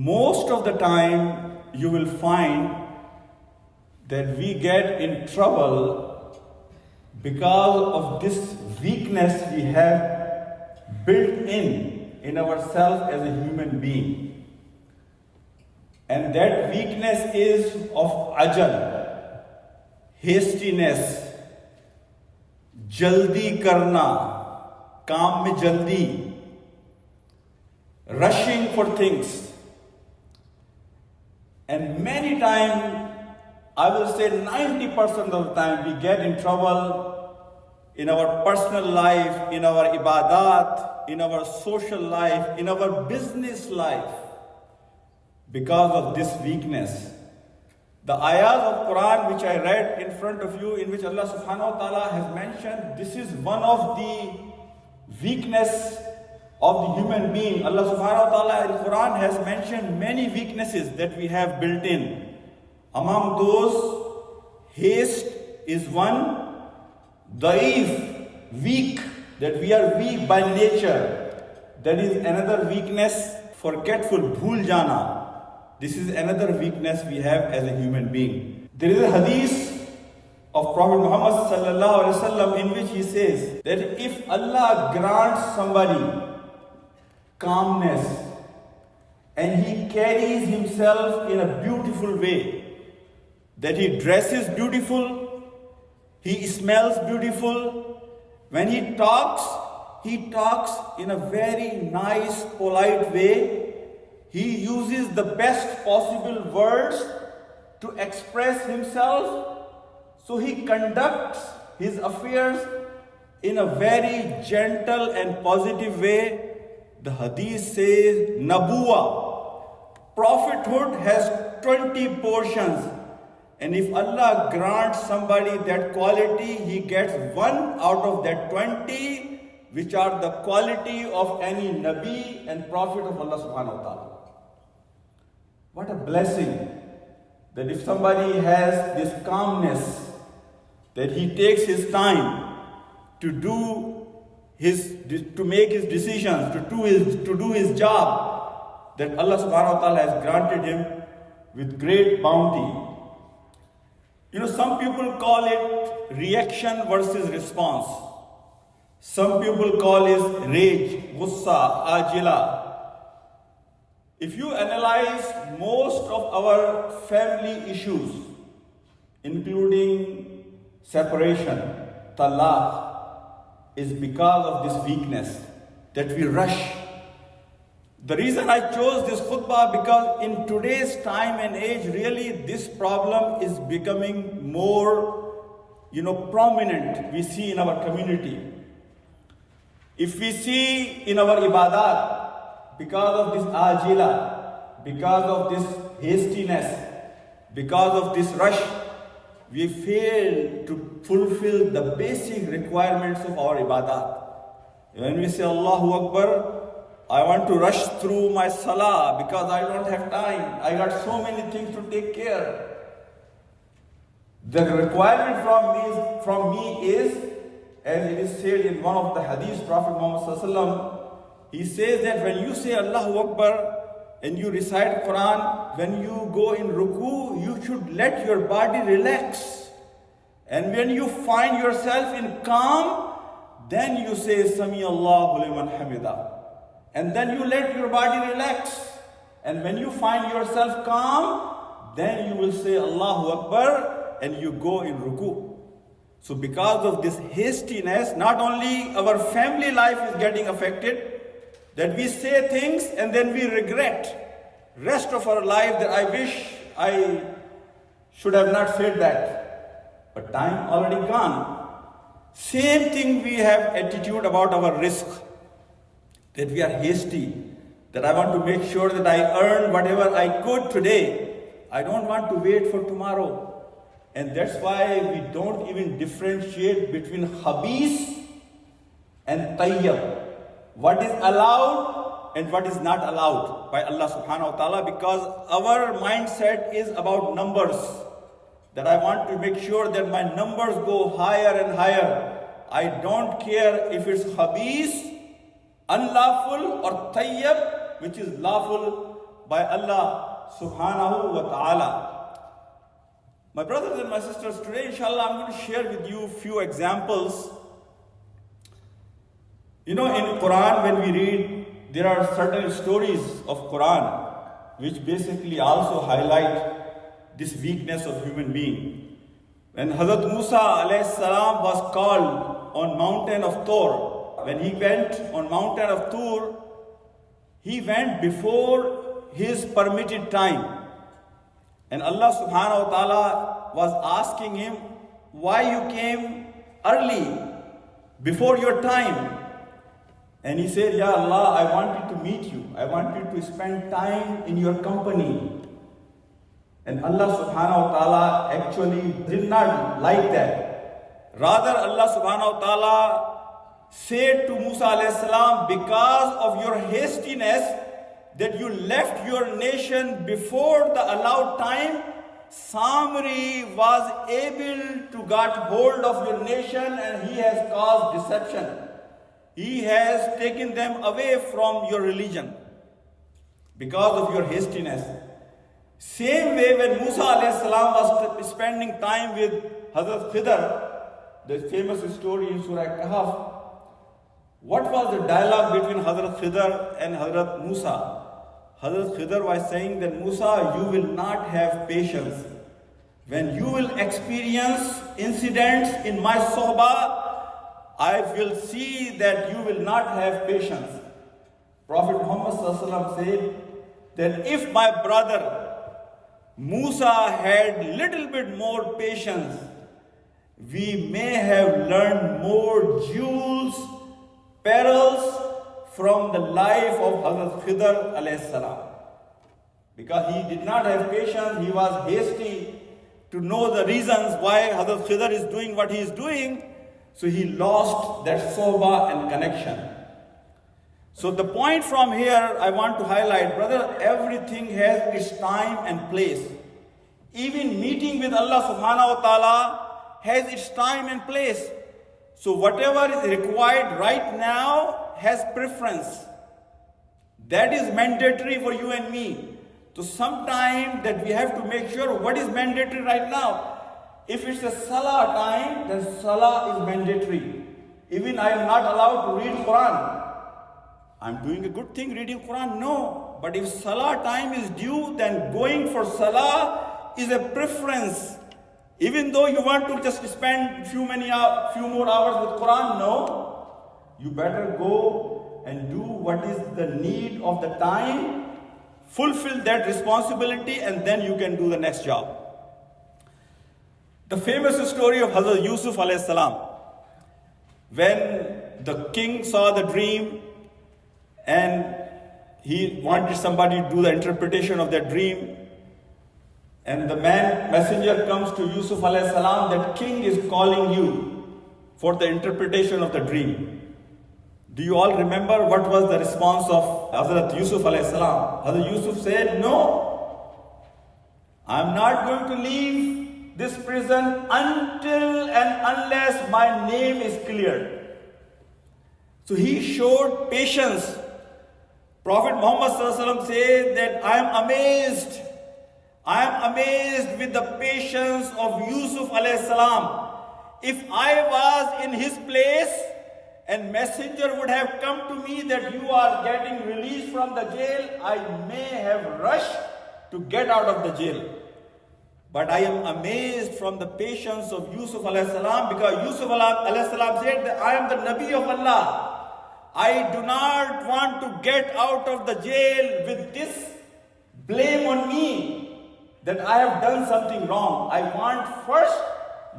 Most of the time, you will find that we get in trouble because of this weakness we have built in ourselves as a human being. And that weakness is of ajal, hastiness, jaldi karna, kaam mein jaldi, rushing for things. And many times, I will say 90% of the time, we get in trouble in our personal life, in our ibadat, in our social life, in our business life, because of this weakness. The ayahs of Quran which I read in front of you, in which Allah subhanahu wa ta'ala has mentioned, this is one of the weakness of the human being. Allah subhanahu wa ta'ala in Quran has mentioned many weaknesses that we have built in. Among those, haste is one, daif, weak, that we are weak by nature. That is another weakness, forgetful, bhool jana. This is another weakness we have as a human being. There is a hadith of Prophet Muhammad sallallahu alaihi wasallam in which he says that if Allah grants somebody calmness and he carries himself in a beautiful way, that he dresses beautiful, he smells beautiful, when he talks in a very nice, polite way. He uses the best possible words to express himself. So he conducts his affairs in a very gentle and positive way. The hadith says, Nabuwa, prophethood has 20 portions. And if Allah grants somebody that quality, he gets one out of that 20, which are the quality of any Nabi and Prophet of Allah subhanahu wa ta'ala. What a blessing that if somebody has this calmness, that he takes his time to make his decisions, to do his job, that Allah subhanahu wa ta'ala has granted him with great bounty. Some people call it reaction versus response. Some people call it rage, gussa, ajila. If you analyze most of our family issues, including separation, talaq, is because of this weakness, that we rush. The reason I chose this khutbah, because in today's time and age, really this problem is becoming more, prominent, we see in our community. If we see in our ibadat, because of this ajila, because of this hastiness, because of this rush, we fail to fulfill the basic requirements of our ibadat. When we say Allahu Akbar, I want to rush through my salah because I don't have time. I got so many things to take care. The requirement from me is, as it is said in one of the hadiths, Prophet Muhammad sallallahu alaihi wasallam, he says that when you say Allahu Akbar and you recite Quran, when you go in ruku, you should let your body relax. And when you find yourself in calm, then you say Sami Allahu liman hamida. And then you let your body relax. And when you find yourself calm, then you will say Allahu Akbar and you go in ruku. So because of this hastiness, not only our family life is getting affected, that we say things and then we regret rest of our life that I wish I should have not said that. But time already gone. Same thing we have attitude about our risk. That we are hasty. That I want to make sure that I earn whatever I could today. I don't want to wait for tomorrow. And that's why we don't even differentiate between khabis and tayyib. What is allowed and what is not allowed by Allah subhanahu wa ta'ala, because our mindset is about numbers. That I want to make sure that my numbers go higher and higher. I don't care if it's khabis, unlawful, or tayyib, which is lawful. by Allah subhanahu wa ta'ala. My brothers and my sisters, today inshallah I'm going to share with you a few examples. In Quran when we read, there are certain stories of Quran which basically also highlight this weakness of human being. When Hazrat Musa alayhi salam was called on mountain of Tur, when he went on mountain of Tur, he went before his permitted time. And Allah subhanahu wa ta'ala was asking him, why you came early, before your time? And he said, Ya Allah, I wanted to meet you. I wanted to spend time in your company. And Allah subhanahu wa ta'ala actually did not like that. Rather, Allah subhanahu wa ta'ala said to Musa alayhi salam, because of your hastiness, that you left your nation before the allowed time, Samri was able to get hold of your nation and he has caused deception. He has taken them away from your religion because of your hastiness. Same way when Musa alayhi salam was spending time with Hazrat Khidr, the famous story in Surah Kahf, what was the dialogue between Hazrat Khidr and Hazrat Musa? Hazrat Khidr was saying that Musa, you will not have patience. When you will experience incidents in my sohbah, I will see that you will not have patience. Prophet Muhammad ﷺ said that if my brother Musa had little bit more patience, we may have learned more jewels, perils from the life of Hazrat Khidr alayhi salam. Because he did not have patience, he was hasty to know the reasons why Hazrat Khidr is doing what he is doing, so he lost that sohbah and connection. So the point from here I want to highlight, brother, everything has its time and place. Even meeting with Allah subhanahu wa ta'ala has its time and place. So whatever is required right now has preference. That is mandatory for you and me. So sometime that we have to make sure what is mandatory right now. If it's a salah time, then salah is mandatory. Even I am not allowed to read Quran. I'm doing a good thing reading Quran? No. But if salah time is due, then going for salah is a preference. Even though you want to just spend few more hours with Quran, no. You better go and do what is the need of the time, fulfill that responsibility, and then you can do the next job. The famous story of Hazrat Yusuf alayhi salam. When the king saw the dream and he wanted somebody to do the interpretation of that dream, and the messenger comes to Yusuf alayhi salam, that king is calling you for the interpretation of the dream. Do you all remember what was the response of Hazrat Yusuf alayhi salam? Hazrat Yusuf said, no, I'm not going to leave this prison until and unless my name is cleared. So he showed patience. Prophet Muhammad ﷺ said that I am amazed with the patience of Yusuf alayhi salam. If I was in his place and messenger would have come to me that you are getting released from the jail, I may have rushed to get out of the jail. But I am amazed from the patience of Yusuf alayhi salam, because Yusuf alayhi salam said that I am the Nabi of Allah. I do not want to get out of the jail with this blame on me that I have done something wrong. I want first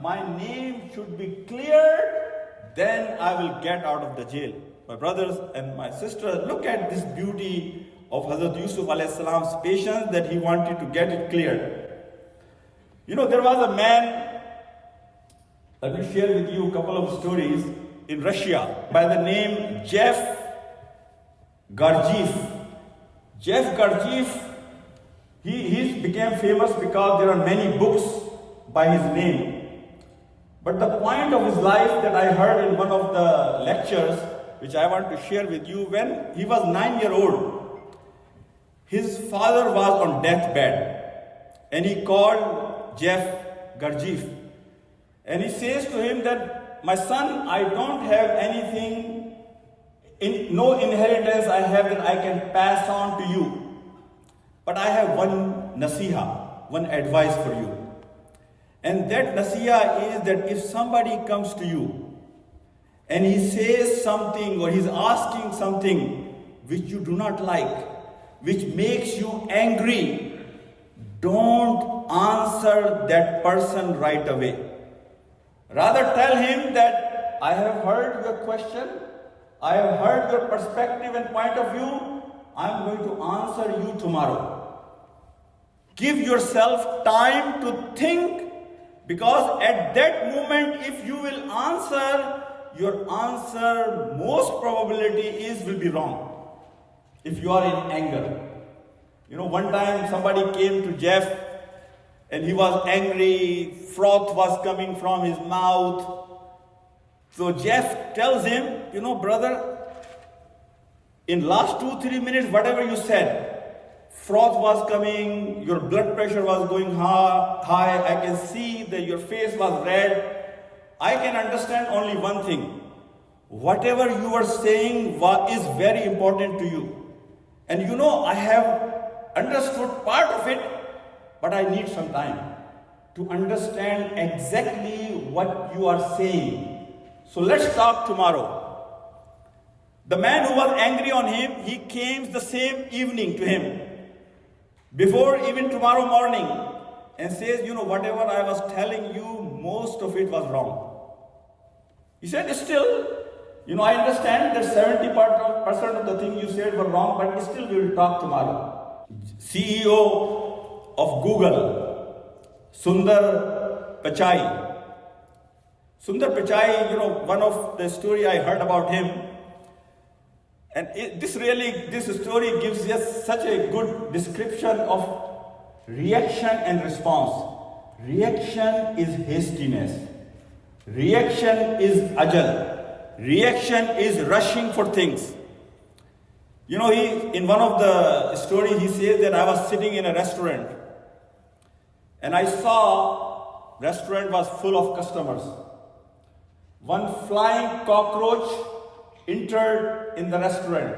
my name should be cleared, then I will get out of the jail. My brothers and my sisters, look at this beauty of Hazrat Yusuf alayhi salam's patience, that he wanted to get it cleared. There was a man, let me share with you a couple of stories, in Russia by the name Jeff Gurdjieff. Jeff Gurdjieff, he became famous because there are many books by his name. But the point of his life that I heard in one of the lectures, which I want to share with you, when he was 9 years old, His father was on deathbed, and he called Jeff Gurdjieff, and he says to him that, my son, I don't have anything, no inheritance I have that I can pass on to you, but I have one nasiha, one advice for you. And that nasiha is that if somebody comes to you and he says something or he's asking something which you do not like, which makes you angry, don't answer that person right away. Rather tell him that I have heard your question, I have heard your perspective and point of view, I'm going to answer you tomorrow. Give yourself time to think, because at that moment, if you will answer, your answer most probability is will be wrong. If you are in anger. One time somebody came to Jeff and he was angry, froth was coming from his mouth. So Jeff tells him, brother, in last 2-3 minutes, whatever you said, froth was coming, your blood pressure was going high, I can see that your face was red. I can understand only one thing. Whatever you are saying is very important to you. And I have understood part of it, but I need some time to understand exactly what you are saying. So let's talk tomorrow. The man who was angry on him, he came the same evening to him, before even tomorrow morning, and says, whatever I was telling you, most of it was wrong. He said, still, I understand that 70% of the things you said were wrong, but still we will talk tomorrow. CEO of Google, Sundar Pichai. Sundar Pichai, one of the story I heard about him, and this story gives us such a good description of reaction and response. Reaction is hastiness. Reaction is ajal. Reaction is rushing for things. In one of the stories, he says that I was sitting in a restaurant and I saw restaurant was full of customers. One flying cockroach entered in the restaurant,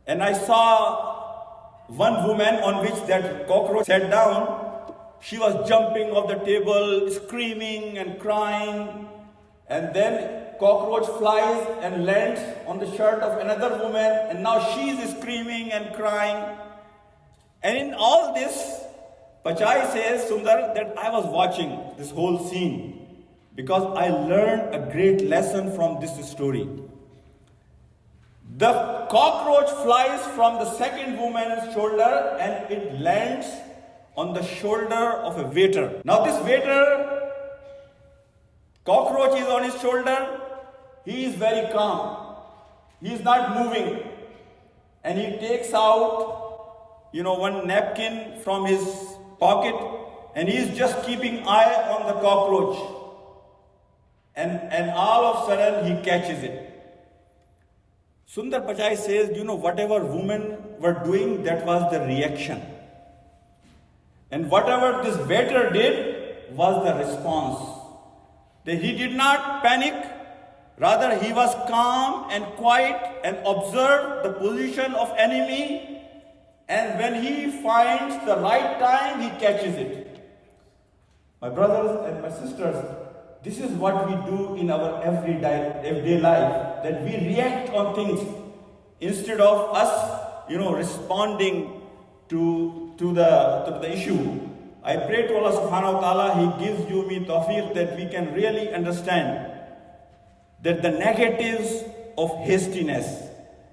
and I saw one woman on which that cockroach sat down. She was jumping off the table, screaming and crying, and then cockroach flies and lands on the shirt of another woman, and now she is screaming and crying. And in all this, Pichai says, Sundar, that I was watching this whole scene because I learned a great lesson from this story. The cockroach flies from the second woman's shoulder and it lands on the shoulder of a waiter. Now this waiter, cockroach is on his shoulder, he is very calm. He is not moving. And he takes out, one napkin from his pocket, and he is just keeping eye on the cockroach. And all of a sudden he catches it. Sundar Pichai says, whatever women were doing, that was the reaction. And whatever this waiter did was the response. That he did not panic, rather he was calm and quiet and observed the position of enemy, and when he finds the right time, he catches it. My brothers and my sisters, this is what we do in our everyday life, that we react on things instead of us, responding to the issue. I pray to Allah subhanahu wa ta'ala, He gives you me tawfiq that we can really understand that the negatives of hastiness,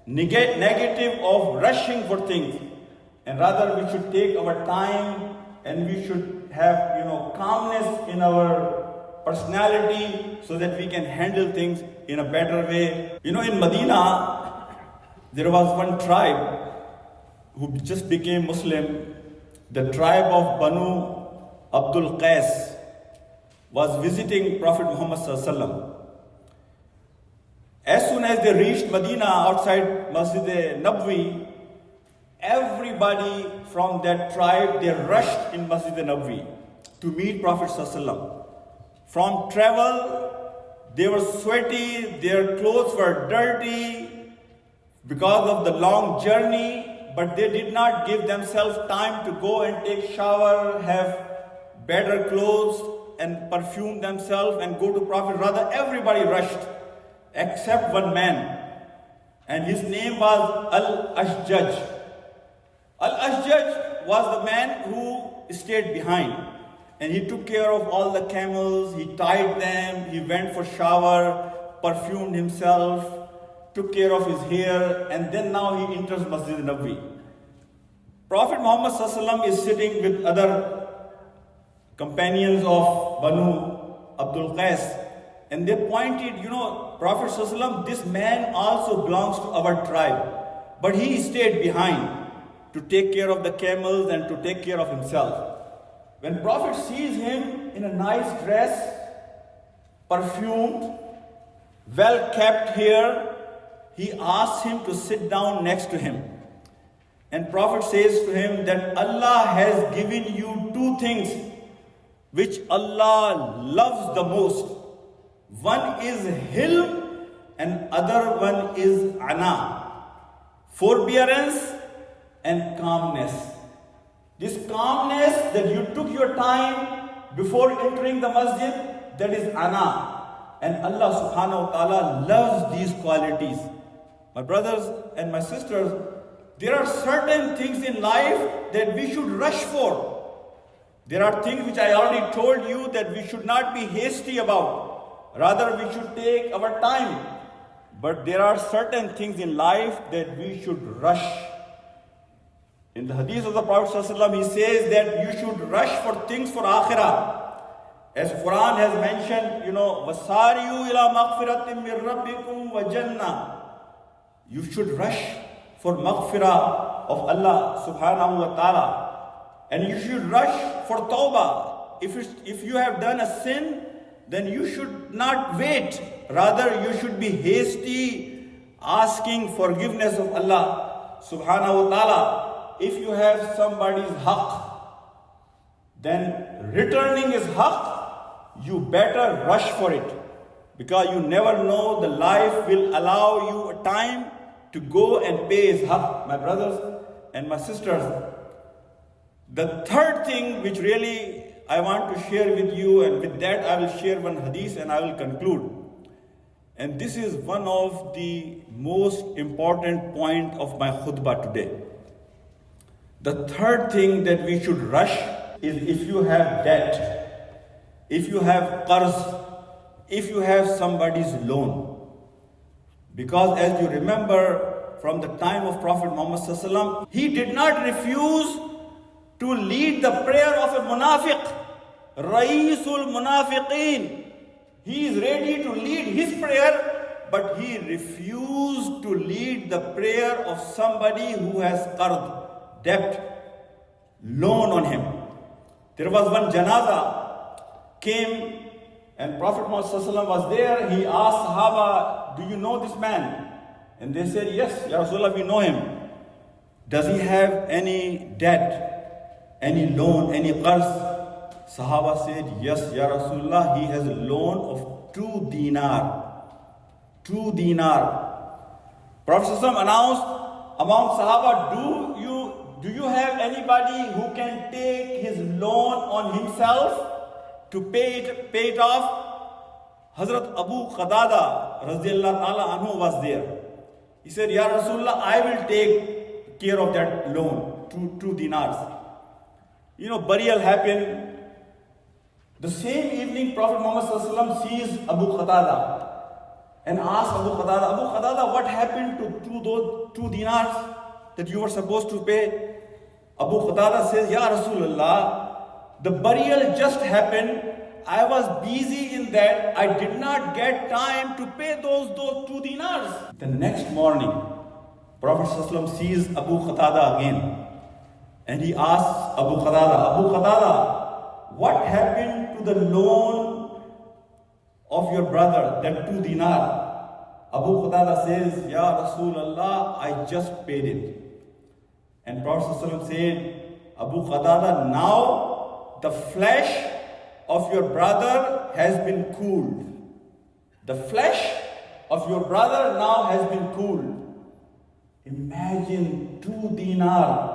negative of rushing for things, and rather we should take our time and we should have, calmness in our personality so that we can handle things in a better way. In Medina, there was one tribe who just became Muslim. The tribe of Banu Abdul Qais was visiting Prophet Muhammad Sallallahu Alaihi Wasallam. As soon as they reached Medina outside Masjid Nabwi, everybody from that tribe, they rushed in Masjid Nabawi to meet Prophet ﷺ. From travel, they were sweaty, their clothes were dirty because of the long journey, but they did not give themselves time to go and take shower, have better clothes and perfume themselves and go to Prophet. Rather, everybody rushed except one man, and his name was Al-Ashjaj. Al-Ashjaj was the man who stayed behind, and he took care of all the camels, he tied them, he went for shower, perfumed himself, took care of his hair, and then now he enters Masjid Nabawi. Prophet Muhammad ﷺ is sitting with other companions of Banu Abdul Qais, and they pointed, Prophet ﷺ, this man also belongs to our tribe, but he stayed behind to take care of the camels and to take care of himself. When Prophet sees him in a nice dress, perfumed, well kept hair, he asks him to sit down next to him. And Prophet says to him that Allah has given you two things which Allah loves the most. One is hilm and other one is ana, forbearance and calmness. This calmness that you took your time before entering the masjid, that is ana. And Allah subhanahu wa ta'ala loves these qualities. My brothers and my sisters, there are certain things in life that we should rush for. There are things which I already told you that we should not be hasty about. Rather, we should take our time. But there are certain things in life that we should rush. In the hadith of the Prophet ﷺ, he says that you should rush for things for akhirah. As Quran has mentioned, وَسَارِيُوا إِلَى مَغْفِرَةٍ مِّن رَبِّكُمْ وَجَنَّةٍ. You should rush for maghfirah of Allah subhanahu wa ta'ala. And you should rush for tawbah. If you have done a sin, then you should not wait. Rather, you should be hasty, asking forgiveness of Allah subhanahu wa ta'ala. If you have somebody's haqq, then returning his haqq, you better rush for it. Because you never know, the life will allow you a time to go and pay his haqq. My brothers and my sisters, the third thing which really I want to share with you, and with that I will share one hadith and I will conclude. And this is one of the most important point of my khutbah today. The third thing that we should rush is if you have debt, if you have qarz, if you have somebody's loan. Because as you remember from the time of Prophet Muhammad ﷺ, he did not refuse to lead the prayer of a munafiq, Raisul Munafiqeen. He is ready to lead his prayer, but he refused to lead the prayer of somebody who has qard, debt, loan on him. There was one janaza came and Prophet Muhammad ﷺ was there. He asked Sahaba, do you know this man? And they said, yes, Ya Rasulullah, we know him. Does he have any debt, any loan, any qarz? Sahaba said, yes, Ya Rasulullah, he has a loan of 2 dinar. 2 dinar. Prophet ﷺ announced among Sahaba, do you have anybody who can take his loan on himself to pay it off? Hazrat Abu Qadada radiyallahu ta'ala anhu was there. He said, Ya Rasulullah, I will take care of that loan, 2 dinars. Burial happened. The same evening, Prophet Muhammad ﷺ sees Abu Qatada and asks Abu Qatada, what happened to those 2 dinars that you were supposed to pay? Abu Qatada says, Ya Rasulullah, the burial just happened. I was busy in that. I did not get time to pay those 2 dinars. The next morning, Prophet ﷺ sees Abu Qatada again. And he asks Abu Qatada, what happened to the loan of your brother, that 2 dinar? Abu Qatada says, Ya Rasulullah, I just paid it. And Prophet ﷺ said, Abu Qatada, now the flesh of your brother has been cooled. The flesh of your brother now has been cooled. Imagine 2 dinar.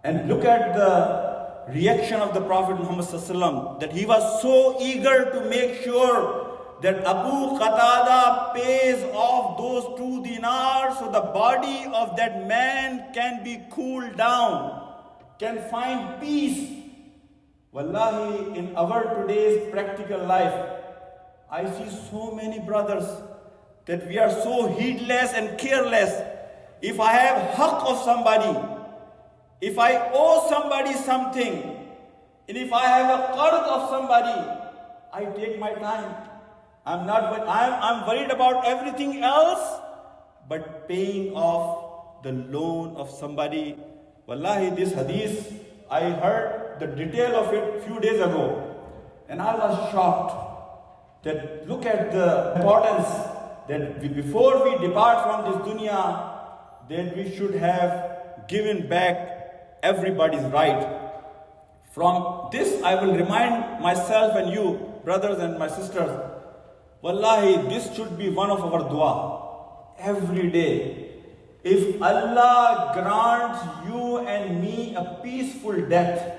And look at the reaction of the Prophet Muhammad ﷺ, that he was so eager to make sure that Abu Qatada pays off those 2 dinars so the body of that man can be cooled down, can find peace. Wallahi, in our today's practical life, I see so many brothers that we are so heedless and careless. If I have haqq of somebody, if I owe somebody something, and if I have a qard of somebody, I take my time. I'm worried about everything else, but paying off the loan of somebody. Wallahi, this hadith, I heard the detail of it few days ago, and I was shocked that look at the importance that before we depart from this dunya, that we should have given back everybody's right. From this, I will remind myself and you, brothers and my sisters, wallahi, this should be one of our dua every day. If Allah grants you and me a peaceful death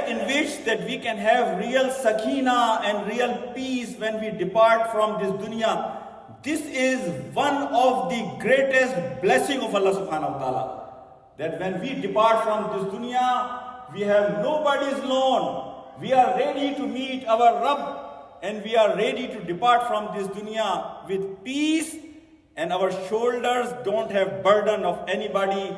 in which that we can have real sakina and real peace when we depart from this dunya, this is one of the greatest blessing of Allah subhanahu wa ta'ala. That when we depart from this dunya, we have nobody's loan. We are ready to meet our Rabb, and we are ready to depart from this dunya with peace, and our shoulders don't have burden of anybody.